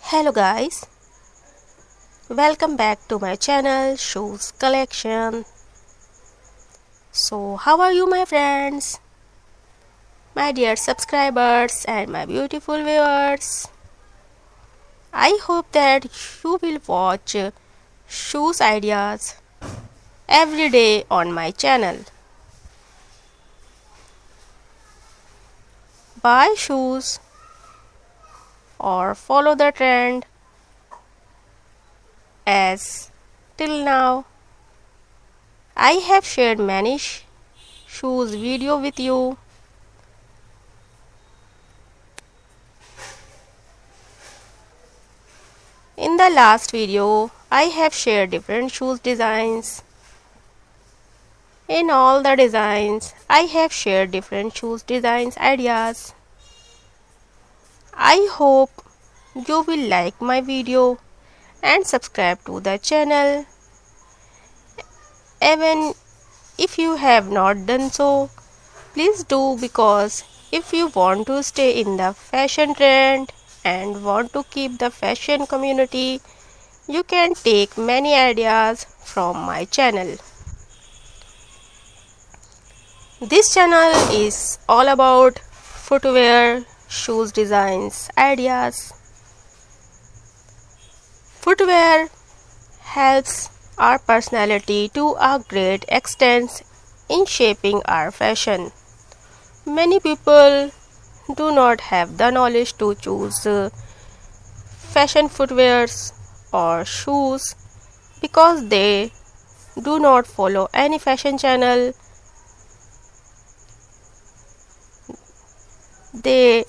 Hello guys, welcome back to my channel Shoes Collection. So how are you my friends, my dear subscribers and my beautiful viewers? I hope that you will watch shoes ideas every day on my channel. Buy shoes or follow the trend, as till now I have shared many shoes video with you. In the last video, I have shared different shoes designs. In all the designs, I have shared different shoes designs ideas. I hope you will like my video and subscribe to the channel. Even if you have not done so, please do, because if you want to stay in the fashion trend and want to keep the fashion community, you can take many ideas from my channel. This channel is all about footwear, shoes designs, ideas. Footwear helps our personality to a great extent in shaping our fashion. Many people do not have the knowledge to choose fashion footwears or shoes because they do not follow any fashion channel. They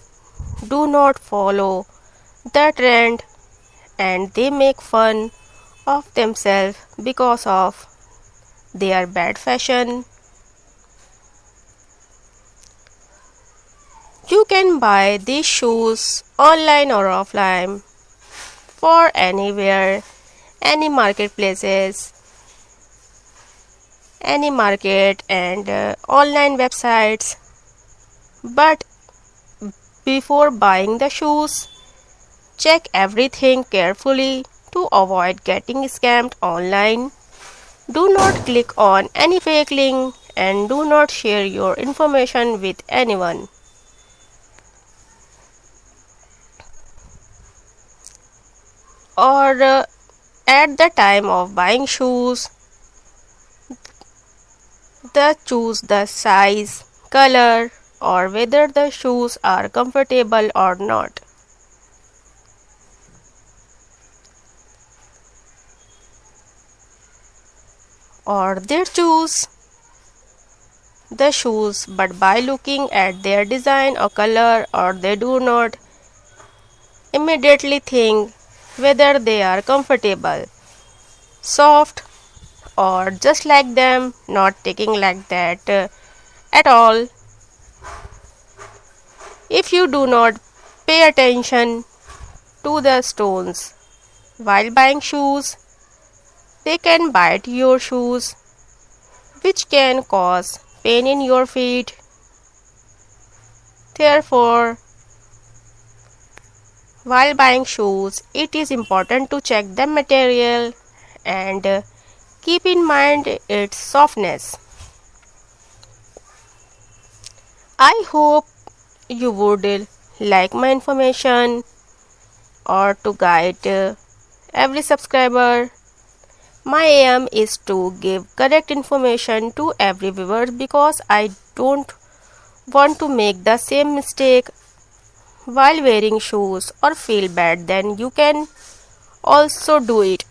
do not follow the trend and they make fun of themselves because of their bad fashion. You can buy these shoes online or offline for anywhere, any marketplaces, any market and online websites. But before buying the shoes, check everything carefully to avoid getting scammed online. Do not click on any fake link and do not share your information with anyone. Or at the time of buying shoes, choose the size, color, or whether the shoes are comfortable or not. Or they choose the shoes but by looking at their design or color, or they do not immediately think whether they are comfortable, soft, or just like them, not taking like that at all. If you do not pay attention to the stones while buying shoes, they can bite your shoes, which can cause pain in your feet. Therefore, while buying shoes, it is important to check the material and keep in mind its softness. I hope you would like my information or to guide every subscriber. My aim is to give correct information to every viewer because I don't want to make the same mistake while wearing shoes or feel bad. Then you can also do it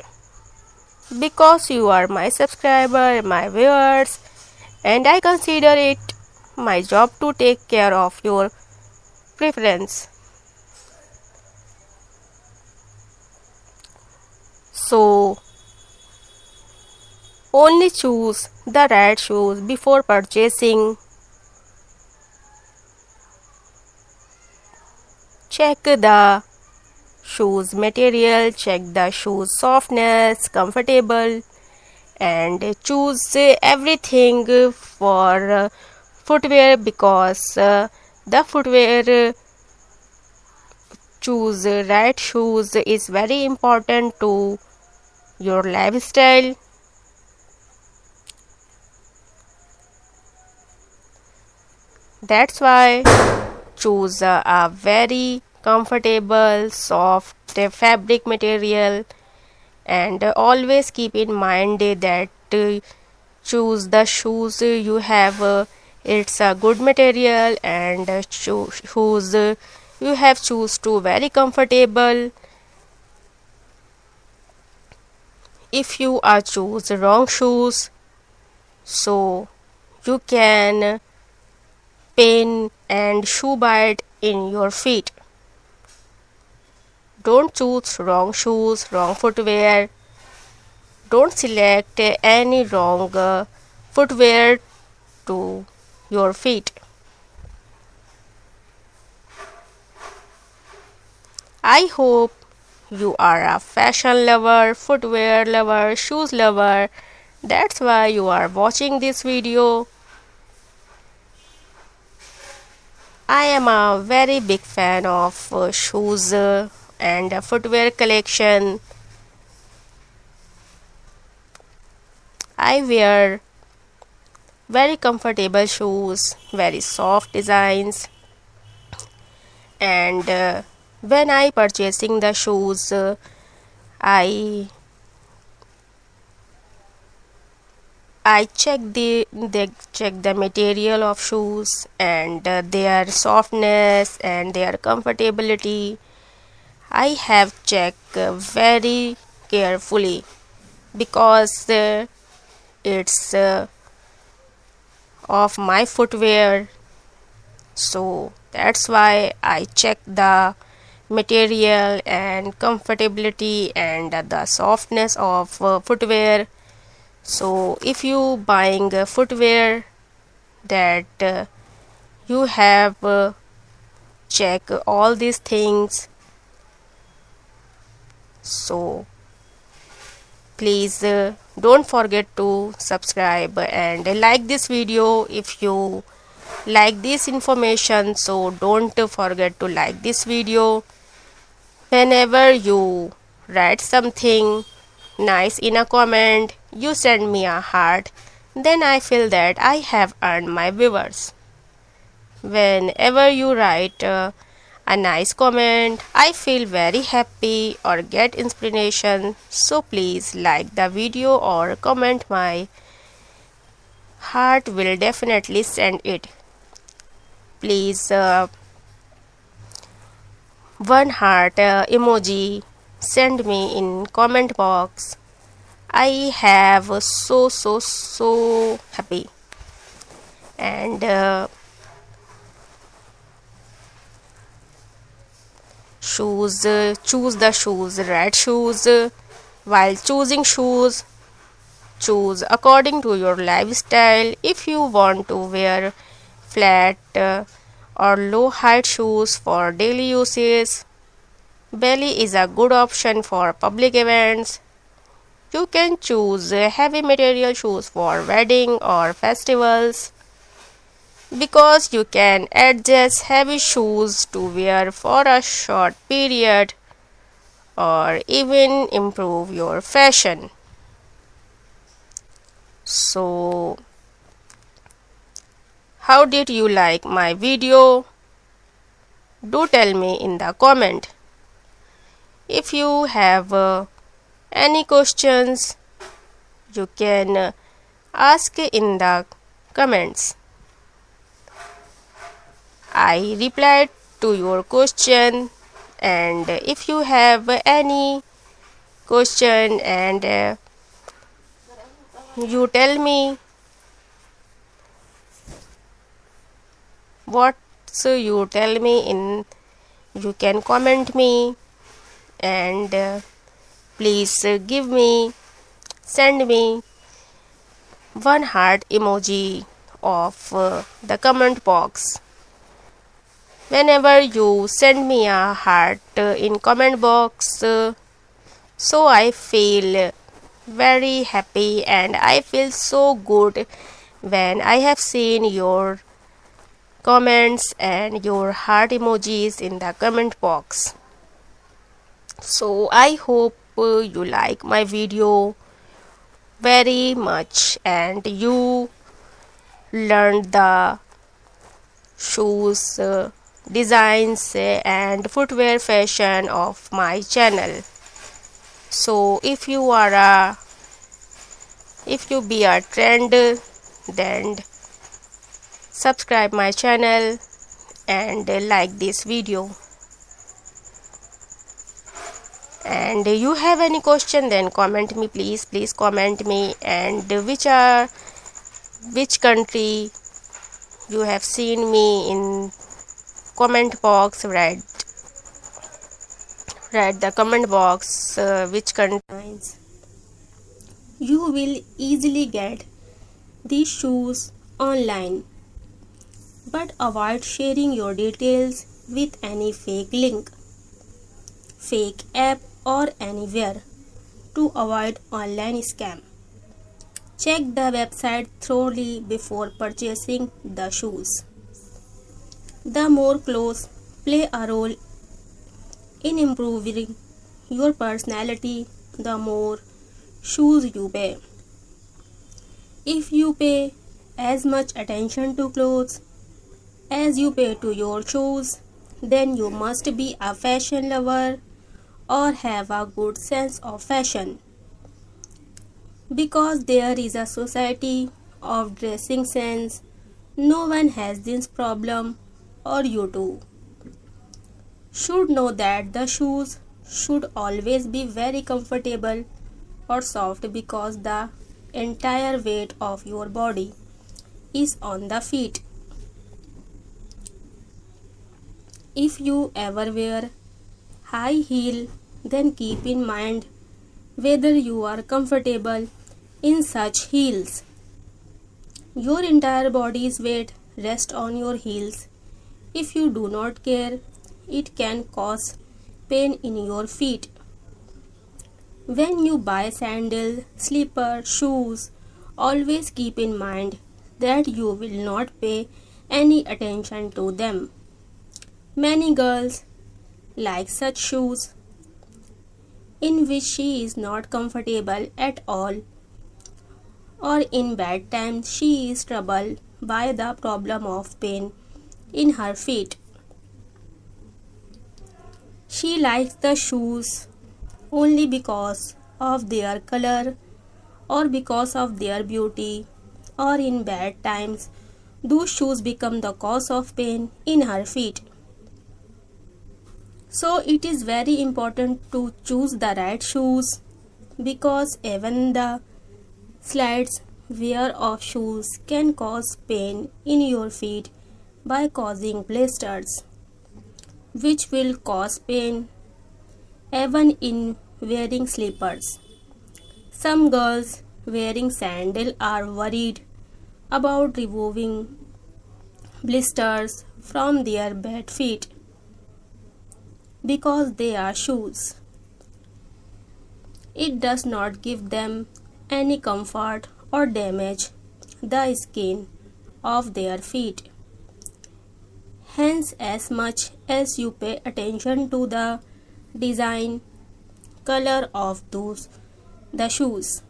because you are my subscriber, my viewers, and I consider it my job to take care of your preference. So only choose the right shoes before purchasing. Check the shoes material, check the shoes softness, comfortable, and choose everything for footwear because the footwear choose right shoes is very important to your lifestyle. That's why choose a very comfortable, soft fabric material, and always keep in mind that choose the shoes you have. It's a good material, and shoes you have choose to very comfortable. If you are choose wrong shoes, so you can pain and shoe bite in your feet. Don't choose wrong shoes, wrong footwear. Don't select any wrong footwear to your feet. I hope you are a fashion lover, footwear lover, shoes lover. That's why you are watching this video. I am a very big fan of shoes and footwear collection. I wear very comfortable shoes, very soft designs, and when I purchasing the shoes, I check the material of shoes and their softness and their comfortability. I have checked very carefully because it's of my footwear, so that's why I check the material and comfortability and the softness of footwear. So if you buying footwear, that you have check all these things. So please don't forget to subscribe and like this video if you like this information. So don't forget to like this video. Whenever you write something nice in a comment, you send me a heart, then I feel that I have earned my viewers. Whenever you write a nice comment, I feel very happy or get inspiration. So please like the video or comment. My heart will definitely send it. Please one heart emoji send me in comment box. I have so happy. And shoes, choose the shoes, right shoes. While choosing shoes, choose according to your lifestyle. If you want to wear flat or low height shoes for daily uses, belly is a good option for public events. You can choose heavy material shoes for wedding or festivals, because you can adjust heavy shoes to wear for a short period or even improve your fashion. So, how did you like my video? Do tell me in the comment. If you have any questions, you can ask in the comments. I replied to your question, and if you have any question and you tell me what, so you tell me in, you can comment me, and please give me, send me one heart emoji of the comment box. Whenever you send me a heart in comment box, so I feel very happy and I feel so good when I have seen your comments and your heart emojis in the comment box. So I hope you like my video very much and you learned the shoes designs and footwear fashion of my channel. So if you be a trend, then subscribe my channel and like this video. And you have any question, then comment me, please comment me. And which country you have seen me in comment box. Write the comment box which country. You will easily get these shoes online, but avoid sharing your details with any fake link, fake app or anywhere to avoid online scam. Check the website thoroughly before purchasing the shoes. The more clothes play a role in improving your personality, the more shoes you pay. If you pay as much attention to clothes as you pay to your shoes, then you must be a fashion lover or have a good sense of fashion. Because there is a society of dressing sense, no one has this problem, or you too should know that the shoes should always be very comfortable or soft, because the entire weight of your body is on the feet. If you ever wear high heel, then keep in mind whether you are comfortable in such heels. Your entire body's weight rests on your heels. If you do not care, it can cause pain in your feet. When you buy sandals, slippers, shoes, always keep in mind that you will not pay any attention to them. Many girls like such shoes in which she is not comfortable at all, or in bad times she is troubled by the problem of pain in her feet. She likes the shoes only because of their color or because of their beauty, or in bad times those shoes become the cause of pain in her feet. So it is very important to choose the right shoes, because even the slight wear of shoes can cause pain in your feet by causing blisters, which will cause pain even in wearing slippers. Some girls wearing sandals are worried about removing blisters from their bad feet because they are shoes. It does not give them any comfort or damage the skin of their feet. Hence, as much as you pay attention to the design, color of the shoes,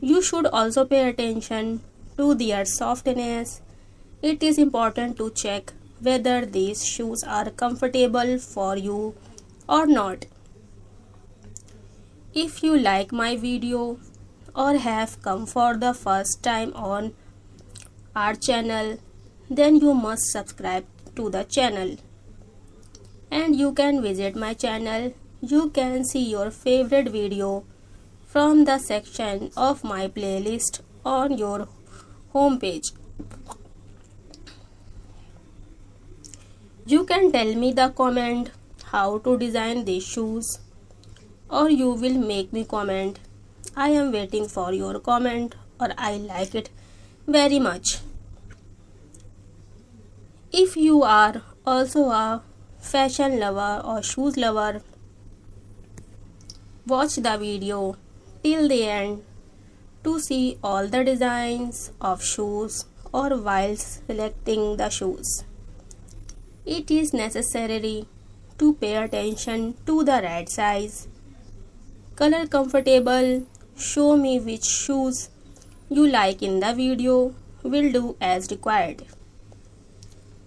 you should also pay attention to their softness. It is important to check whether these shoes are comfortable for you or not. If you like my video or have come for the first time on our channel, then you must subscribe to the channel. And you can visit my channel. You can see your favorite video from the section of my playlist on your home page. You can tell me the comment how to design these shoes, or you will make me comment. I am waiting for your comment, or I like it very much. If you are also a fashion lover or shoes lover, watch the video till the end to see all the designs of shoes or while selecting the shoes. It is necessary to pay attention to the right size, color comfortable. Show me which shoes you like in the video. Will do as required.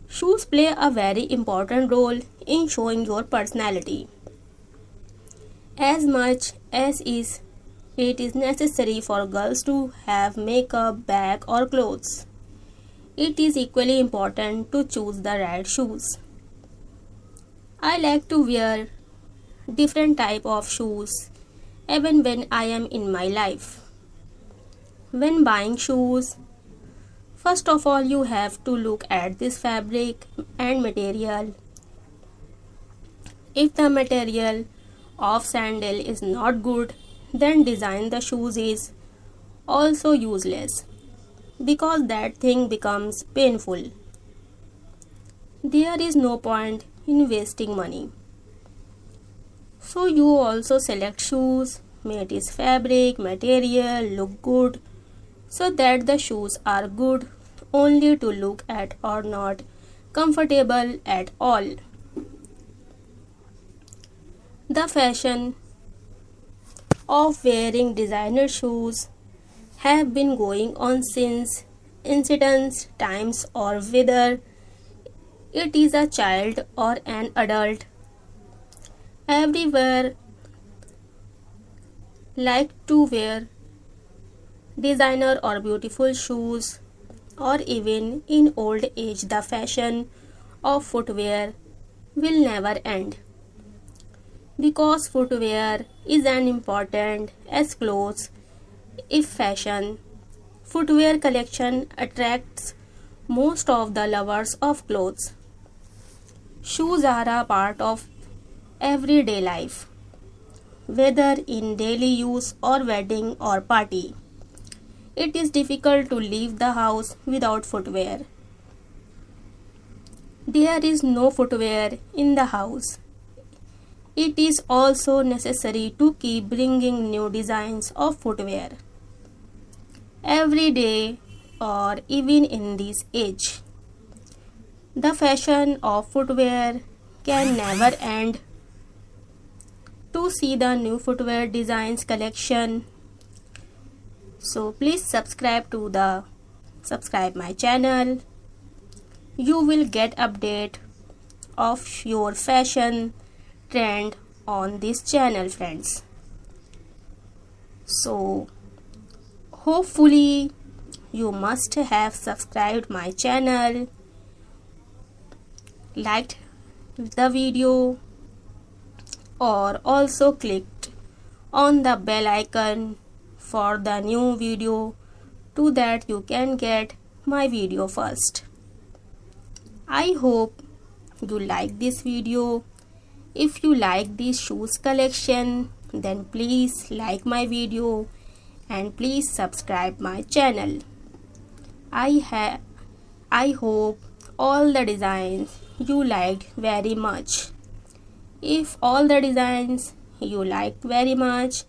Shoes play a very important role in showing your personality. As much as it is necessary for girls to have makeup, bag or clothes, it is equally important to choose the right shoes. I like to wear different type of shoes even when I am in my life. When buying shoes, first of all you have to look at this fabric and material. If the material of sandal is not good, then design the shoes is also useless because that thing becomes painful. There is no point in wasting money. So you also select shoes, made is fabric, material, look good, so that the shoes are good only to look at or not comfortable at all. The fashion of wearing designer shoes have been going on since ancient times, or whether it is a child or an adult. Everywhere like to wear designer or beautiful shoes, or even in old age the fashion of footwear will never end, because footwear is as important as clothes. If fashion footwear collection attracts most of the lovers of clothes, shoes are a part of everyday life, whether in daily use or wedding or party. It is difficult to leave the house without footwear. There is no footwear in the house. It is also necessary to keep bringing new designs of footwear every day, or even in this age. The fashion of footwear can never end. To see the new footwear designs collection, so please subscribe my channel. You will get update of your fashion trend on this channel, friends. So hopefully you must have subscribed my channel, liked the video, or also clicked on the bell icon for the new video, so that you can get my video first. I hope you like this video. If you like this shoes collection, then please like my video and please subscribe my channel. I hope all the designs you liked very much. If all the designs you liked very much,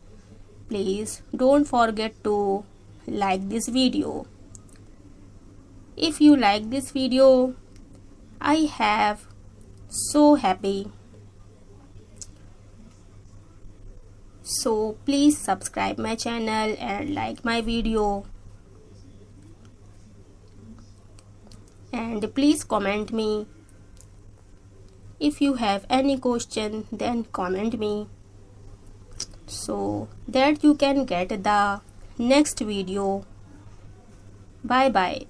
please don't forget to like this video. If you like this video, I have so happy. So please subscribe my channel and like my video, and please comment me. If you have any question, then comment me, so that you can get the next video. Bye bye.